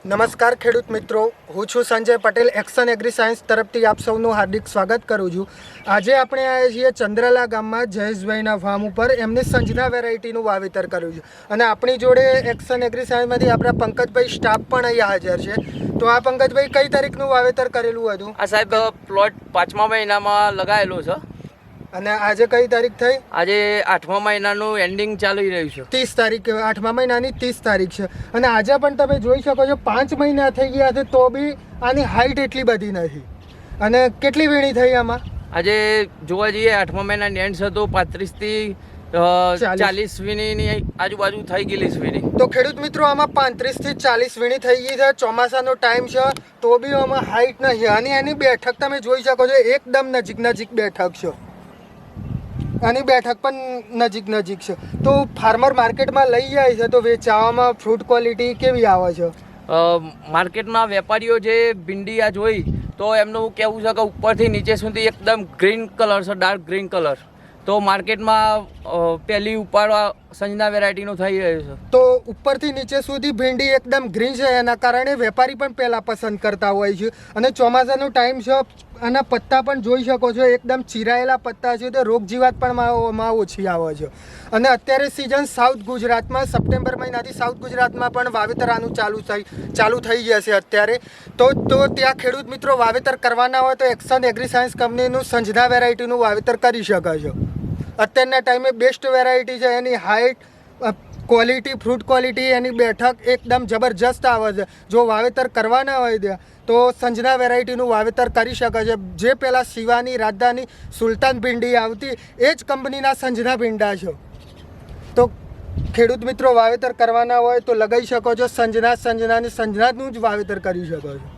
નમસ્કાર ખેડૂત મિત્રો, હું છું Sanjay Patel. Action agri science તરફથી આપ સૌનું હાર્દિક સ્વાગત કરું છું. આજે આપણે આવ્યા છીએ ચંદ્રલા ગામમાં જયેશભાઈના ફાર્મ ઉપર. એમની સંજના વેરાયટીનું વાવેતર કર્યું છે અને આપણી જોડે એક્શન એગ્રી સાયન્સમાંથી આપણા પંકજભાઈ સ્ટાફ પણ અહીંયા હાજર છે. તો આ પંકજભાઈ કઈ તારીખનું વાવેતર કરેલું હતું? આ સાહેબ પ્લોટ 5મા મહિનામાં લગાવેલો છે અને આજે કઈ તારીખ થઈ? આજે 8મા મહિનાનું એન્ડિંગ ચાલી રહ્યું છે. 30 તારીખ, 8મા મહિનાની 30 તારીખ છે. અને આજે પણ તમે જોઈ શકો છો 5 મહિના થઈ ગયા છે તો બી આની હાઈટ એટલી બધી નથી. અને કેટલી વીણી થઈ આમાં? આજે જોવા જઈએ 8મા મહિનાની એન્ડ છે તો 35 થી 40 વીણીની આજુબાજુ થઈ ગયેલી છે વીણી. તો ખેડૂત મિત્રો, આમાં 35 થી 40 વીણી થઈ ગઈ છે. ચોમાસાનો ટાઈમ છે તો બી આમાં હાઈટ નથી. અને એની બેઠક તમે જોઈ શકો છો, એકદમ નજીક બેઠક છે. આની બેઠક પણ નજીક છે. તો ફાર્મર માર્કેટમાં લઈ જાય છે તો વેચાવામાં ફ્રૂટ ક્વોલિટી કેવી આવે છે? માર્કેટમાં વેપારીઓ જે ભીંડી આ જોઈ તો એમનું કહેવું છે કે ઉપરથી નીચે સુધી એકદમ ગ્રીન કલર છે, ડાર્ક ગ્રીન કલર. તો માર્કેટમાં પહેલી ઉપર સંજના વેરાયટીનું થઈ રહ્યું છે. તો ઉપરથી નીચે સુધી ભીંડી એકદમ ગ્રીન છે, એના કારણે વેપારી પણ પહેલાં પસંદ કરતા હોય છે. અને ચોમાસાનો ટાઈમ છે, આના પત્તા પણ જોઈ શકો છો, એકદમ ચીરાયેલા પત્તા છે. તો રોગ જીવાત પણ માં ઓછી આવે છે. અને અત્યારે સિઝન સાઉથ ગુજરાતમાં, સપ્ટેમ્બર મહિનાથી સાઉથ ગુજરાતમાં પણ વાવેતર આનું ચાલુ થઈ જશે અત્યારે. તો ત્યાં ખેડૂત મિત્રો વાવેતર કરવાના હોય તો એક્શન એગ્રી સાયન્સ કંપનીનું સંજના વેરાયટીનું વાવેતર કરી શકે છે. અત્યારના ટાઈમે બેસ્ટ વેરાયટી છે. એની હાઇટ, ક્વોલિટી, ફ્રૂટ ક્વોલિટી, એની બેઠક એકદમ જબરજસ્ત આવે છે. જો વાવેતર કરવાના હોય ત્યાં તો સંજના વેરાયટીનું વાવેતર કરી શકે છે. જે પહેલાં શિવાની, રાજધાની, સુલતાન ભીંડી આવતી એ જ કંપનીના સંજના ભીંડા છે. તો ખેડૂત મિત્રો વાવેતર કરવાના હોય તો લગાવી શકો છો સંજનાનું જ વાવેતર કરી શકો છો.